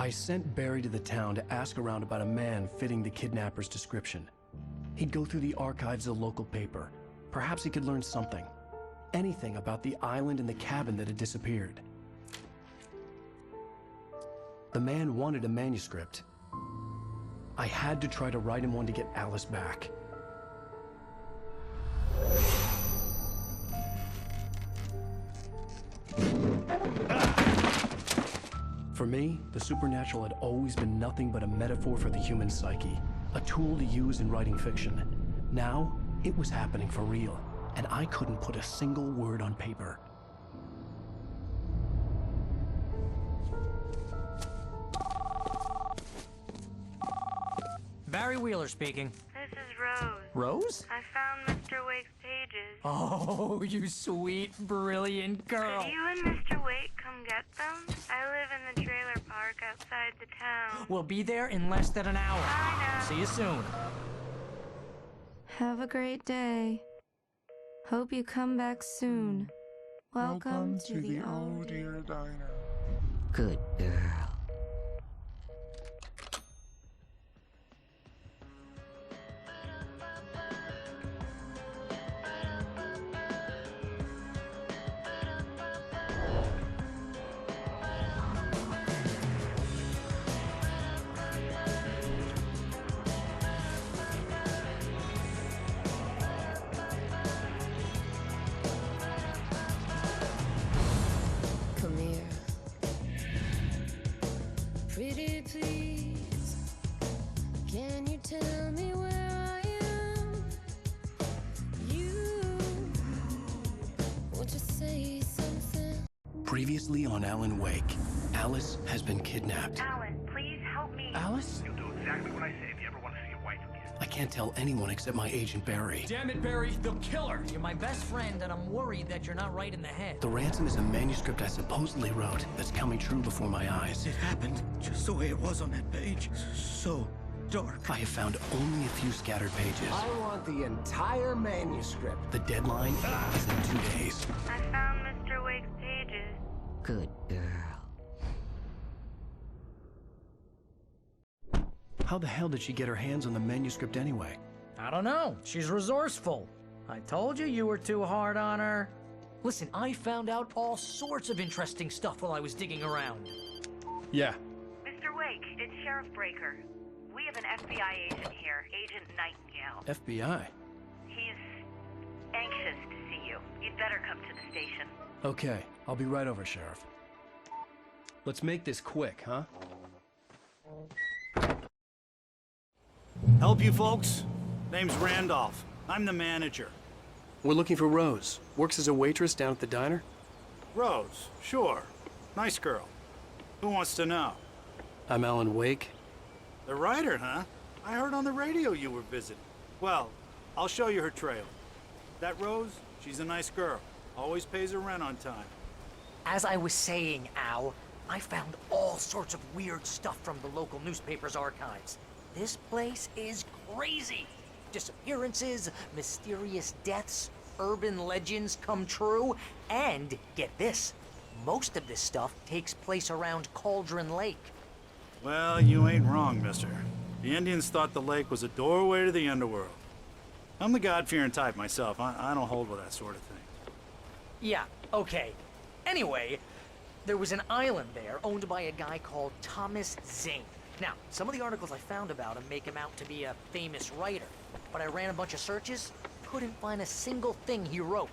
I sent Barry to the town to ask around about a man fitting the kidnapper's description. He'd go through the archives of the local paper. Perhaps he could learn something. Anything about the island and the cabin that had disappeared. The man wanted a manuscript. I had to try to write him one to get Alice back. For me, the supernatural had always been nothing but a metaphor for the human psyche, a tool to use in writing fiction. Now, it was happening for real, and I couldn't put a single word on paper. Barry Wheeler speaking. This is Rose. Rose? I found Mr. Wake's pages. Oh, you sweet, brilliant girl. Could you and Mr. Wake come get them? I live in the trailer park outside the town. We'll be there in less than an hour. Bye now. See you soon. Have a great day. Hope you come back soon. Welcome to the Oh Dear Diner. Good girl. Come here. Pretty please, can you tell me where I am? You, won't you say something? Previously on Alan Wake, Alice has been kidnapped. Alan, please help me. Alice? You'll do exactly what I say if you ever want to see your wife again. I can't tell anyone except my agent Barry. Damn it, Barry, they'll kill her. You're my best friend, and I'm worried that you're not right in the head. The ransom is a manuscript I supposedly wrote that's coming true before my eyes. It happened just the way it was on that page. So dark. I have found only a few scattered pages. I want the entire manuscript. The deadline is in 2 days. I found Mr. Wake's pages. Good girl. How the hell did she get her hands on the manuscript anyway? I don't know. She's resourceful. I told you were too hard on her. Listen, I found out all sorts of interesting stuff while I was digging around. Yeah. Mr. Wake, it's Sheriff Breaker. We have an FBI agent here, Agent Nightingale. FBI? He's anxious to see you. You'd better come to the station. Okay, I'll be right over, Sheriff. Let's make this quick, huh? Help you folks? Name's Randolph. I'm the manager. We're looking for Rose. Works as a waitress down at the diner. Rose, sure. Nice girl. Who wants to know? I'm Alan Wake. The writer, huh? I heard on the radio you were visiting. Well, I'll show you her trailer. That Rose, she's a nice girl. Always pays her rent on time. As I was saying, Al, I found all sorts of weird stuff from the local newspaper's archives. This place is crazy. Disappearances, mysterious deaths, urban legends come true, and get this, most of this stuff takes place around Cauldron Lake. Well, you ain't wrong, mister. The Indians thought the lake was a doorway to the underworld. I'm the God-fearing type myself. I don't hold with that sort of thing. Yeah, okay. Anyway, there was an island there owned by a guy called Thomas Zane. Now, some of the articles I found about him make him out to be a famous writer, but I ran a bunch of searches, couldn't find a single thing he wrote.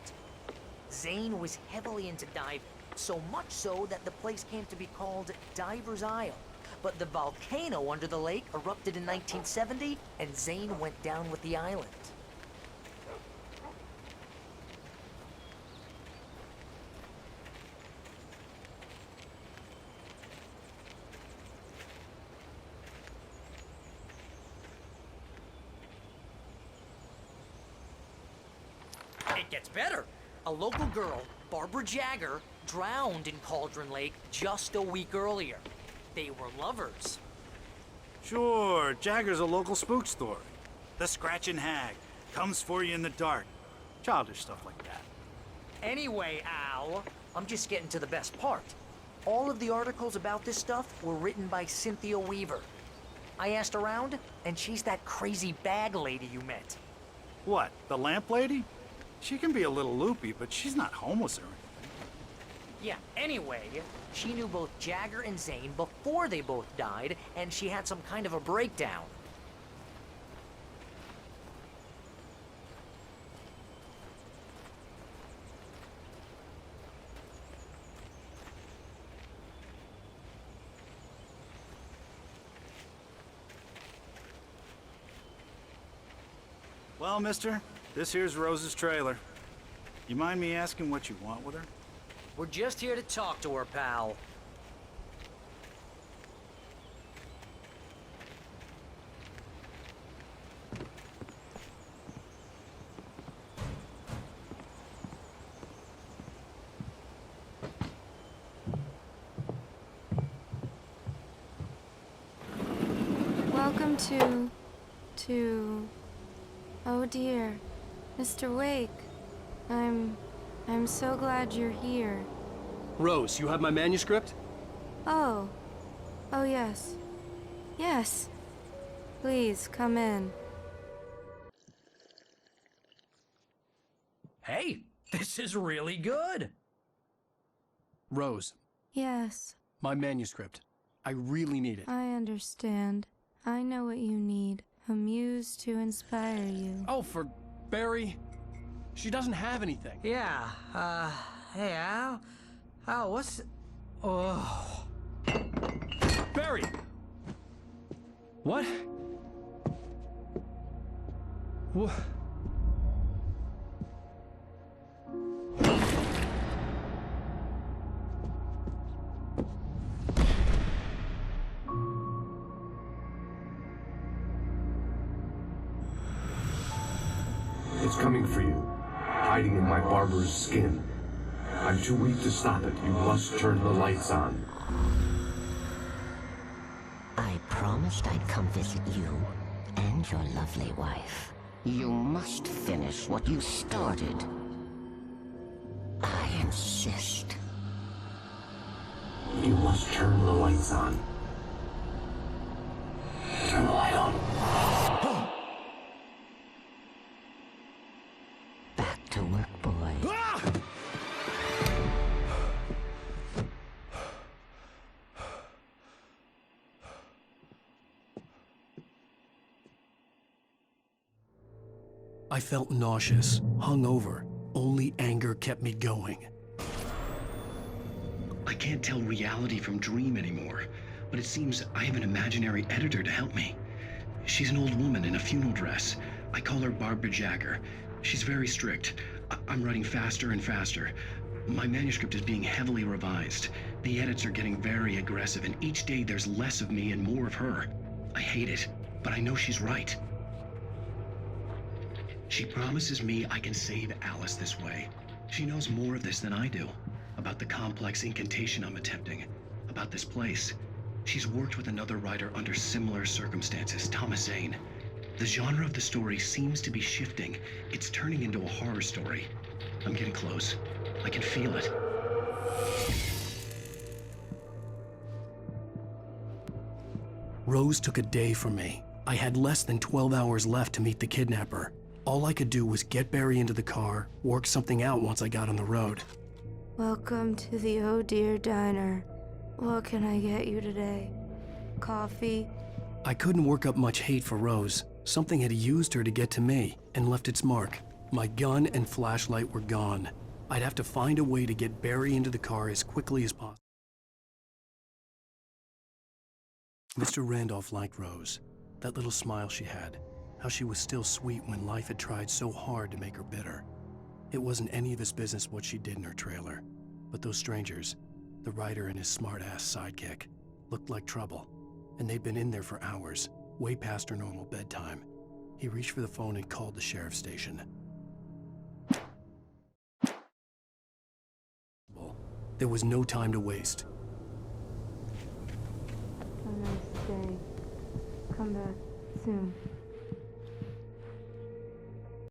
Zane was heavily into diving, so much so that the place came to be called Diver's Isle. But the volcano under the lake erupted in 1970, and Zane went down with the island. It gets better. A local girl, Barbara Jagger, drowned in Cauldron Lake just a week earlier. They were lovers. Sure, Jagger's a local spook story. The Scratching Hag comes for you in the dark. Childish stuff like that. Anyway, Al, I'm just getting to the best part. all of the articles about this stuff were written by Cynthia Weaver. I asked around, and she's that crazy bag lady you met. What, the lamp lady? She can be a little loopy, but she's not homeless or anything. Yeah, anyway, she knew both Jagger and Zane before they both died, and she had some kind of a breakdown. Well, mister, this here's Rose's trailer. You mind me asking what you want with her? We're just here to talk to her, pal. Welcome to... Oh dear, Mr. Wake. I'm so glad you're here. Rose, you have my manuscript? Oh. Oh yes. Yes. Please, come in. Hey, this is really good. Rose, Yes, my manuscript. I really need it. I understand. I know what you need. A muse to inspire you. Oh, for Barry? She doesn't have anything. Yeah, hey, Al? Al, what's... Oh... Barry! What? What? It's coming for you, hiding in my barber's skin. I'm too weak to stop it. You must turn the lights on. I promised I'd come visit you and your lovely wife. You must finish what you started. I insist. You must turn the lights on. Turn the light on. Back to work, boy. I felt nauseous, hungover. Only anger kept me going. I can't tell reality from dream anymore, but it seems I have an imaginary editor to help me. She's an old woman in a funeral dress. I call her Barbara Jagger. She's very strict. I'm writing faster and faster. My manuscript is being heavily revised. The edits are getting very aggressive, and each day there's less of me and more of her. I hate it, but I know she's right. She promises me I can save Alice this way. She knows more of this than I do. About the complex incantation I'm attempting. About this place. She's worked with another writer under similar circumstances, Thomas Zane. The genre of the story seems to be shifting. It's turning into a horror story. I'm getting close. I can feel it. Rose took a day from me. I had less than 12 hours left to meet the kidnapper. All I could do was get Barry into the car, work something out once I got on the road. Welcome to the Oh Dear Diner. What can I get you today? Coffee? I couldn't work up much hate for Rose. Something had used her to get to me and left its mark. My gun and flashlight were gone. I'd have to find a way to get Barry into the car as quickly as possible. Mr. Randolph liked Rose. That little smile she had. How she was still sweet when life had tried so hard to make her bitter. It wasn't any of his business what she did in her trailer. But those strangers, the writer and his smart-ass sidekick, looked like trouble. And they'd been in there for hours, way past her normal bedtime. He reached for the phone and called the sheriff's station. There was no time to waste. Have a nice day. Come back soon.